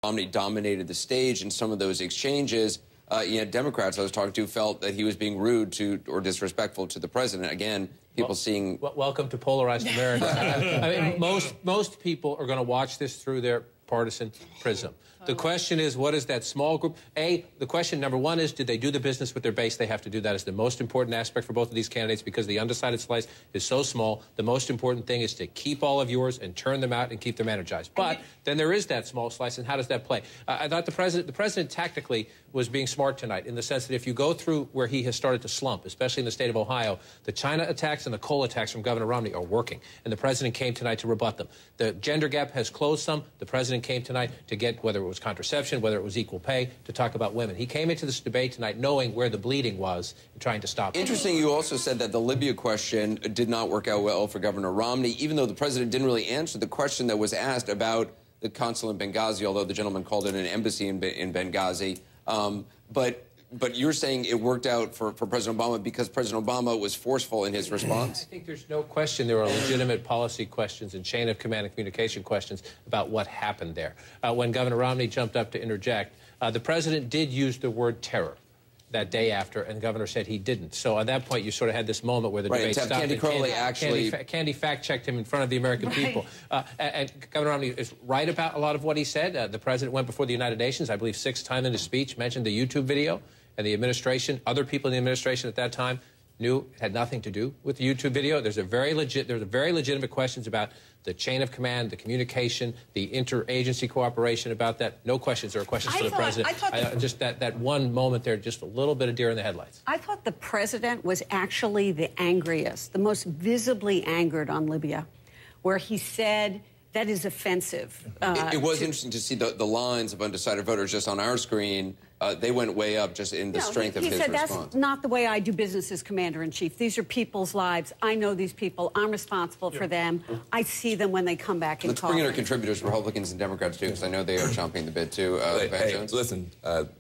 Romney dominated the stage in some of those exchanges. Democrats I was talking to felt that he was being rude to or disrespectful to the president. Again, people seeing... Welcome to polarized America. I mean, most people are going to watch this through their partisan prism. The question is, what is that small group? The question number one is, did they do the business with their base? They have to do that as the most important aspect for both of these candidates because the undecided slice is so small. The most important thing is to keep all of yours and turn them out and keep them energized. But then there is that small slice, and how does that play? I thought the president tactically was being smart tonight in the sense that if you go through where he has started to slump, especially in the state of Ohio, the China attacks and the coal attacks from Governor Romney are working, and the president came tonight to rebut them. The gender gap has closed some. The president came tonight to get, whether it was contraception, whether it was equal pay, to talk about women. He came into this debate tonight knowing where the bleeding was and trying to stop it. Interesting, you also said that the Libya question did not work out well for Governor Romney, even though the president didn't really answer the question that was asked about the consulate in Benghazi, although the gentleman called it an embassy in Benghazi. But you're saying it worked out for President Obama because President Obama was forceful in his response? I think there's no question there are legitimate policy questions and chain of command and communication questions about what happened there. When Governor Romney jumped up to interject, the president did use the word terror that day after, and the governor said he didn't. So at that point, you sort of had this moment where the debate stopped. Candy Crowley Candy fact-checked him in front of the American people. And Governor Romney is right about a lot of what he said. The president went before the United Nations, I believe 6 times in his speech, mentioned the YouTube video, and the administration, other people in the administration at that time, knew it had nothing to do with the YouTube video. There's very legitimate questions about the chain of command, the communication, the interagency cooperation about that. No questions. There are questions for the president. Just that one moment there, just a little bit of deer in the headlights. I thought the president was actually the angriest, the most visibly angered on Libya, where he said that is offensive. It was interesting to see the lines of undecided voters just on our screen. They went way up just in the strength of his response. He said, that's not the way I do business as commander-in-chief. These are people's lives. I know these people. I'm responsible for them. I see them when they come back and Let's bring in our contributors, Republicans and Democrats, too, because I know they are chomping the bit, too. Van Jones? Listen,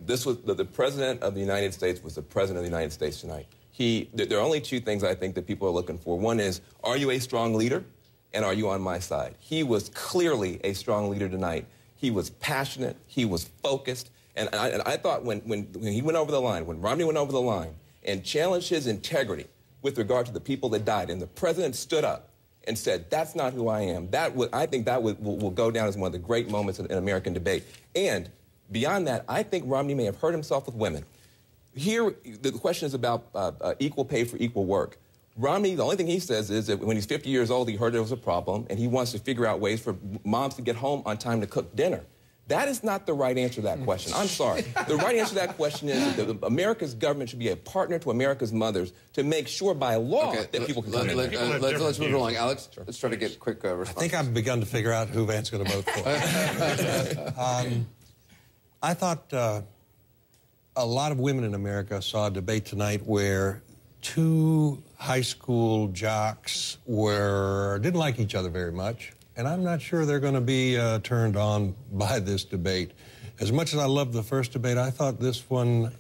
this was the President of the United States was the President of the United States tonight. There are only 2 things I think that people are looking for. One is, are you a strong leader, and are you on my side? He was clearly a strong leader tonight. He was passionate. He was focused. And I thought when he went over the line, when Romney went over the line and challenged his integrity with regard to the people that died, and the president stood up and said, that's not who I am, I think that will go down as one of the great moments in American debate. And beyond that, I think Romney may have hurt himself with women. Here, the question is about equal pay for equal work. Romney, the only thing he says is that when he's 50 years old, he heard there was a problem, and he wants to figure out ways for moms to get home on time to cook dinner. That is not the right answer to that question. I'm sorry. The right answer to that question is that America's government should be a partner to America's mothers to make sure by law that people can come in. Let's move along. Alex, let's try to get quick response. I think I've begun to figure out who Van's going to vote for. I thought a lot of women in America saw a debate tonight where 2 high school jocks didn't like each other very much. And I'm not sure they're going to be turned on by this debate. As much as I loved the first debate, I thought this one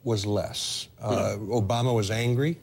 was less. Obama was angry.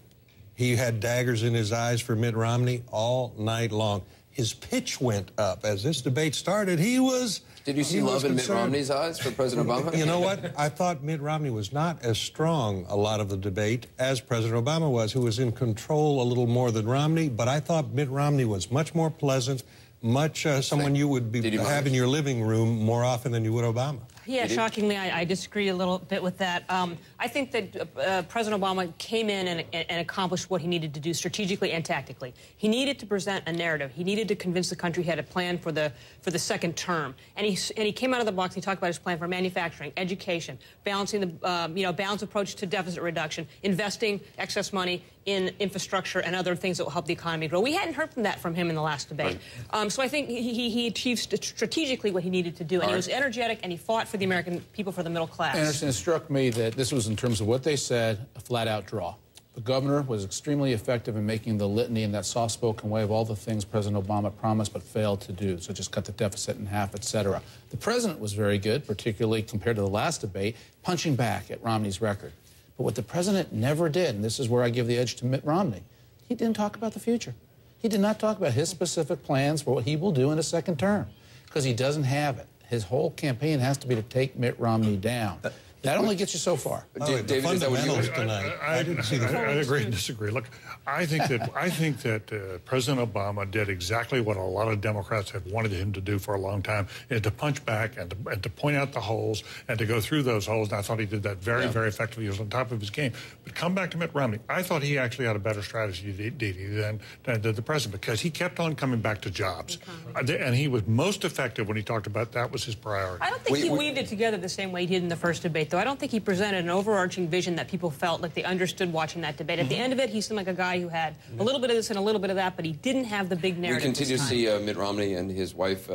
He had daggers in his eyes for Mitt Romney all night long. His pitch went up. As this debate started, he was Did you see love in Mitt Romney's eyes for President Obama? You know what? I thought Mitt Romney was not as strong a lot of the debate as President Obama was, who was in control a little more than Romney. But I thought Mitt Romney was much more pleasant, much someone you would have in your living room more often than you would Obama. Yeah, shockingly, I disagree a little bit with that. I think that President Obama came in and accomplished what he needed to do strategically and tactically. He needed to present a narrative. He needed to convince the country he had a plan for the second term. And he came out of the box. He talked about his plan for manufacturing, education, balancing the balanced approach to deficit reduction, investing excess money in infrastructure and other things that will help the economy grow. We hadn't heard from him in the last debate. Right. So I think he achieved strategically what he needed to do, and he was energetic, and he fought for the American people, for the middle class. Anderson, it struck me that this was, in terms of what they said, a flat-out draw. The governor was extremely effective in making the litany in that soft-spoken way of all the things President Obama promised but failed to do, so just cut the deficit in half, etc. The president was very good, particularly compared to the last debate, punching back at Romney's record. But what the president never did, and this is where I give the edge to Mitt Romney, he didn't talk about the future. He did not talk about his specific plans for what he will do in a second term, because he doesn't have it. his whole campaign has to be to take Mitt Romney down. That only gets you so far. David, is that what you tonight? I didn't see the I agree and disagree. Look, I think that President Obama did exactly what a lot of Democrats have wanted him to do for a long time, is to punch back and to point out the holes and to go through those holes. And I thought he did that very effectively. He was on top of his game. But come back to Mitt Romney. I thought he actually had a better strategy, than the president, because he kept on coming back to jobs. And he was most effective when he talked about that was his priority. I don't think he weaved it together the same way he did in the first debate, though. I don't think he presented an overarching vision that people felt like they understood watching that debate. At the end of it, he seemed like a guy who had a little bit of this and a little bit of that, but he didn't have the big narrative. We continue to see Mitt Romney and his wife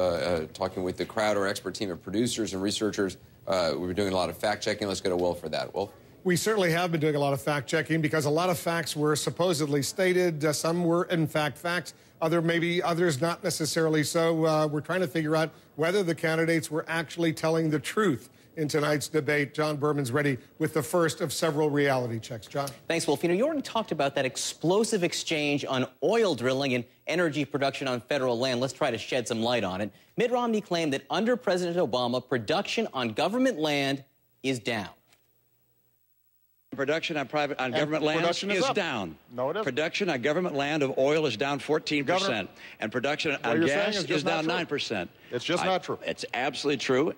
talking with the Crowd, our expert team of producers and researchers. We were doing a lot of fact-checking. Let's go to Will for that. Will? We certainly have been doing a lot of fact-checking because a lot of facts were supposedly stated. Some were, in fact, facts. Others not necessarily so. We're trying to figure out whether the candidates were actually telling the truth in tonight's debate. John Berman's ready with the first of several reality checks. John? Thanks, Wolf. You already talked about that explosive exchange on oil drilling and energy production on federal land. Let's try to shed some light on it. Mitt Romney claimed that under President Obama, production on government land is down. Production on government land is down. No, it isn't. Production on government land of oil is down 14%. And production on gas is down 9%. It's just not true. It's absolutely true.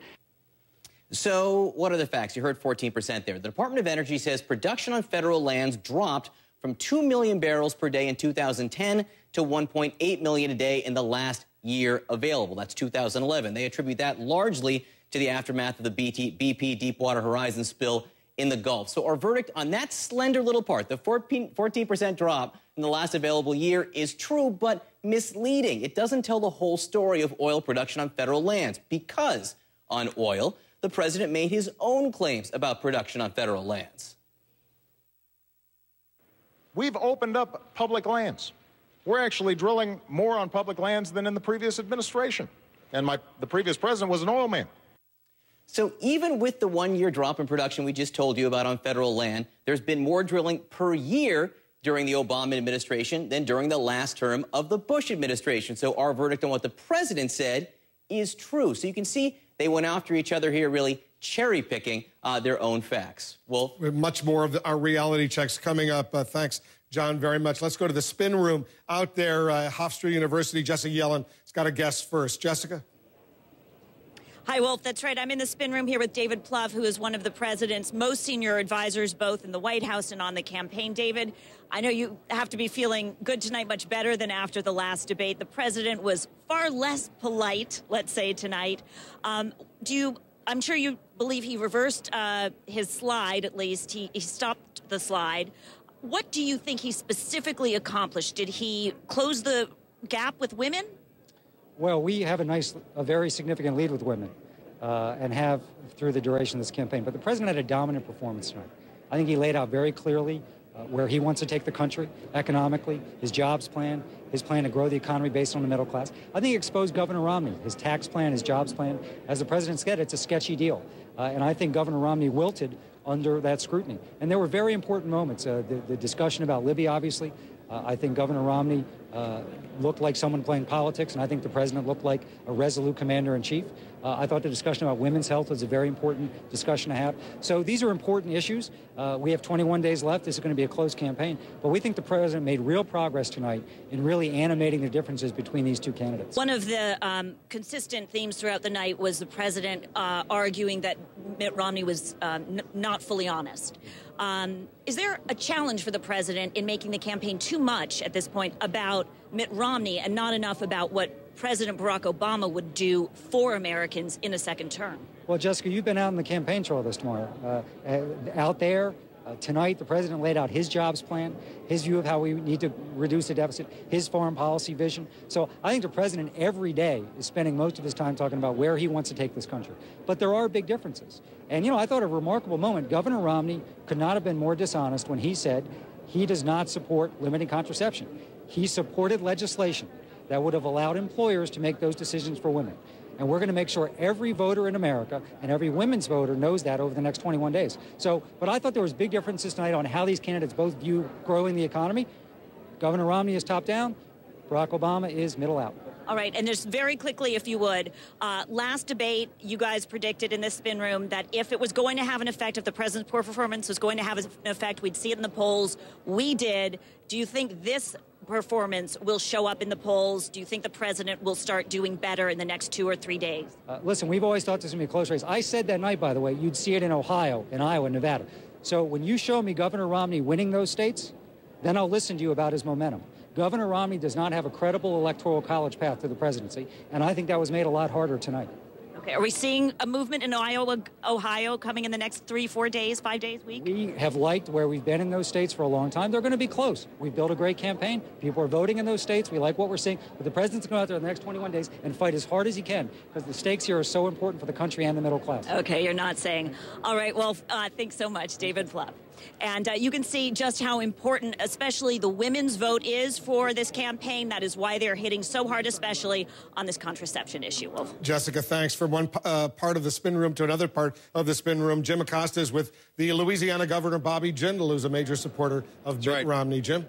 So what are the facts? You heard 14% there. The Department of Energy says production on federal lands dropped from 2 million barrels per day in 2010 to 1.8 million a day in the last year available. That's 2011. They attribute that largely to the aftermath of the BP Deepwater Horizon spill in the Gulf. So our verdict on that slender little part, the 14% drop in the last available year, is true but misleading. It doesn't tell the whole story of oil production on federal lands, because on oil, the president made his own claims about production on federal lands. We've opened up public lands. We're actually drilling more on public lands than in the previous administration. And the previous president was an oil man. So even with the one-year drop in production we just told you about on federal land, there's been more drilling per year during the Obama administration than during the last term of the Bush administration. So our verdict on what the president said is true. So you can see they went after each other here, really cherry-picking their own facts. Well, much more of our reality checks coming up. Thanks, John, very much. Let's go to the spin room out there, Hofstra University. Jessica Yellen has got a guest first. Jessica? Hi, Wolf. That's right. I'm in the spin room here with David Plouffe, who is one of the president's most senior advisors, both in the White House and on the campaign. David, I know you have to be feeling good tonight, much better than after the last debate. The president was far less polite, let's say, tonight. I'm sure you believe he reversed his slide, at least. He stopped the slide. What do you think he specifically accomplished? Did he close the gap with women? Well, we have a very significant lead with women and have through the duration of this campaign. But the president had a dominant performance tonight. I think he laid out very clearly where he wants to take the country economically, his jobs plan, his plan to grow the economy based on the middle class. I think he exposed Governor Romney, his tax plan, his jobs plan. As the president said, it's a sketchy deal. And I think Governor Romney wilted under that scrutiny. And there were very important moments. The discussion about Libya, obviously. I think Governor Romney looked like someone playing politics, and I think the president looked like a resolute commander-in-chief. I thought the discussion about women's health was a very important discussion to have. So these are important issues. We have 21 days left. This is going to be a close campaign. But we think the president made real progress tonight in really animating the differences between these two candidates. One of the consistent themes throughout the night was the president arguing that Mitt Romney was not fully honest. Is there a challenge for the president in making the campaign too much at this point about Mitt Romney and not enough about what President Barack Obama would do for Americans in a second term? Well, Jessica, you've been out in the campaign trail this tomorrow. Out there, tonight, the president laid out his jobs plan, his view of how we need to reduce the deficit, his foreign policy vision. So I think the president every day is spending most of his time talking about where he wants to take this country. But there are big differences. And, I thought a remarkable moment. Governor Romney could not have been more dishonest when he said he does not support limiting contraception. He supported legislation that would have allowed employers to make those decisions for women. And we're going to make sure every voter in America and every women's voter knows that over the next 21 days. But I thought there was big differences tonight on how these candidates both view growing the economy. Governor Romney is top down. Barack Obama is middle out. All right, and just very quickly, if you would, last debate, you guys predicted in this spin room that if it was going to have an effect, if the president's poor performance was going to have an effect, we'd see it in the polls. We did. Do you think this performance will show up in the polls? Do you think the president will start doing better in the next 2 or 3 days? Listen, we've always thought this was going to be a close race. I said that night, by the way, you'd see it in Ohio, in Iowa, Nevada. So when you show me Governor Romney winning those states, then I'll listen to you about his momentum. Governor Romney does not have a credible electoral college path to the presidency, and I think that was made a lot harder tonight. Okay, are we seeing a movement in Iowa, Ohio coming in the next 3, 4 days, 5 days, week? We have liked where we've been in those states for a long time. They're going to be close. We've built a great campaign. People are voting in those states. We like what we're seeing. But the president's going to go out there in the next 21 days and fight as hard as he can because the stakes here are so important for the country and the middle class. Okay, you're not saying. All right, well, thanks so much, David Plouffe. And you can see just how important, especially the women's vote is for this campaign. That is why they're hitting so hard, especially on this contraception issue. Wolf. Jessica, thanks. From one part of the spin room to another part of the spin room, Jim Acosta is with the Louisiana Governor Bobby Jindal, who's a major supporter of Mitt Romney. Jim?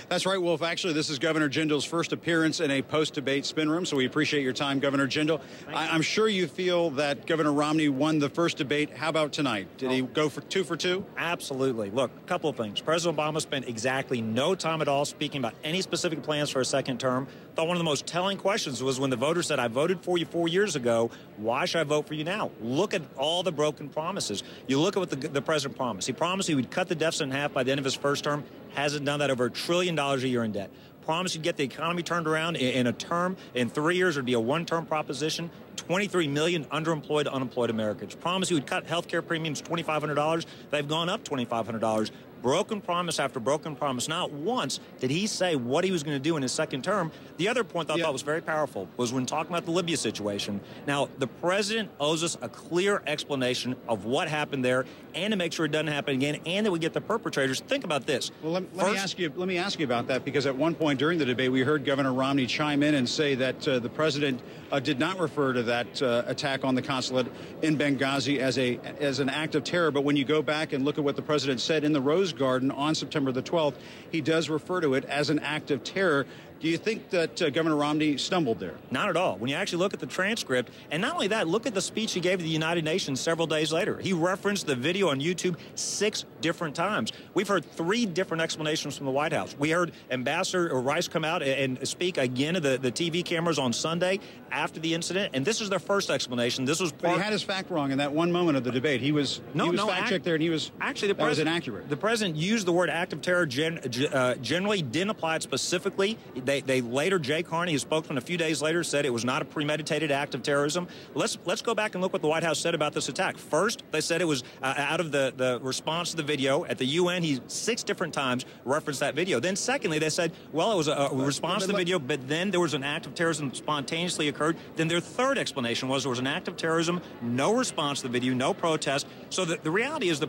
That's right, Wolf. Actually, this is Governor Jindal's first appearance in a post-debate spin room, so we appreciate your time, Governor Jindal. I'm sure you feel that Governor Romney won the first debate. How about tonight? Did he go for 2 for 2? Absolutely. Look, a couple of things. President Obama spent exactly no time at all speaking about any specific plans for a second term. I thought one of the most telling questions was when the voters said, I voted for you 4 years ago. Why should I vote for you now? Look at all the broken promises. You look at what the president promised. He promised he would cut the deficit in half by the end of his first term. Hasn't done that. Over $1 trillion a year in debt. Promised he'd get the economy turned around in a term. In 3 years, it would be a one-term proposition. 23 million underemployed, unemployed Americans. Promised he would cut health care premiums $2,500. They've gone up $2,500. Broken promise after broken promise. Not once did he say what he was going to do in his second term. The other point that I thought was very powerful was when talking about the Libya situation. Now, the president owes us a clear explanation of what happened there and to make sure it doesn't happen again and that we get the perpetrators. Think about this. Well, let me ask you about that, because at one point during the debate, we heard Governor Romney chime in and say that the president did not refer to that attack on the consulate in Benghazi as an act of terror. But when you go back and look at what the president said in the Rose Garden on September the 12th, he does refer to it as an act of terror. Do you think that Governor Romney stumbled there? Not at all. When you actually look at the transcript, and not only that, look at the speech he gave to the United Nations several days later. He referenced the video on YouTube 6 different times. We've heard 3 different explanations from the White House. We heard Ambassador Rice come out and speak again to the TV cameras on Sunday after the incident, and this is their first explanation. This was part. But he had his fact wrong in that one moment of the debate. He was fact-checked there, and he was actually that was inaccurate. The president used the word act of terror generally, didn't apply it specifically. They later, Jay Carney, his spokesman, a few days later said it was not a premeditated act of terrorism. Let's go back and look what the White House said about this attack. First, they said it was out of the response to the video. At the UN, he 6 different times referenced that video. Then secondly, they said, well, it was a response to the video, but then there was an act of terrorism that spontaneously occurred. Then their third explanation was there was an act of terrorism, no response to the video, no protest. So the reality is the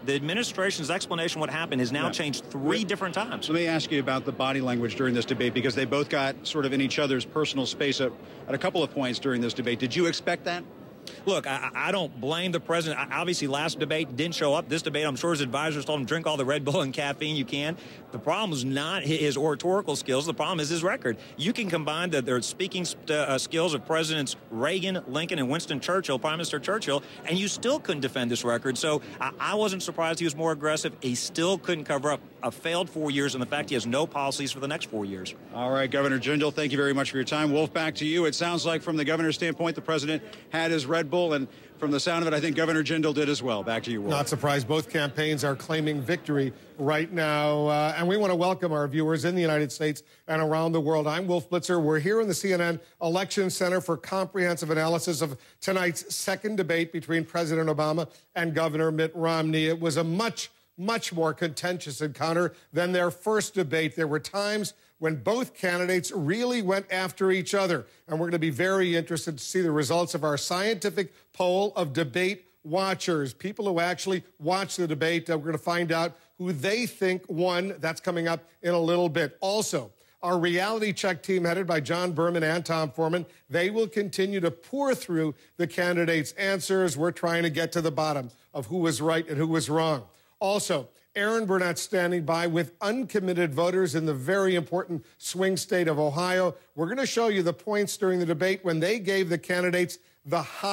administration's explanation of what happened has now changed 3 different times. Let me ask you about the body language during this debate, because they both got sort of in each other's personal space at a couple of points during this debate. Did you expect that? Look, I don't blame the president. Obviously, last debate didn't show up. This debate, I'm sure his advisors told him, drink all the Red Bull and caffeine you can. The problem is not his oratorical skills. The problem is his record. You can combine their speaking skills of Presidents Reagan, Lincoln, and Winston Churchill, Prime Minister Churchill, and you still couldn't defend this record. So I wasn't surprised he was more aggressive. He still couldn't cover up a failed 4 years and the fact he has no policies for the next 4 years. All right, Governor Jindal, thank you very much for your time. Wolf, back to you. It sounds like from the governor's standpoint, the president had his Red Bull, and from the sound of it, I think Governor Jindal did as well. Back to you, Wolf. Not surprised. Both campaigns are claiming victory right now. And we want to welcome our viewers in the United States and around the world. I'm Wolf Blitzer. We're here in the CNN Election Center for comprehensive analysis of tonight's second debate between President Obama and Governor Mitt Romney. It was a much more contentious encounter than their first debate. There were times when both candidates really went after each other. And we're going to be very interested to see the results of our scientific poll of debate watchers, people who actually watch the debate. We're going to find out who they think won. That's coming up in a little bit. Also, our reality check team headed by John Berman and Tom Foreman, they will continue to pour through the candidates' answers. We're trying to get to the bottom of who was right and who was wrong. Also, Aaron Burnett standing by with uncommitted voters in the very important swing state of Ohio. We're going to show you the points during the debate when they gave the candidates the high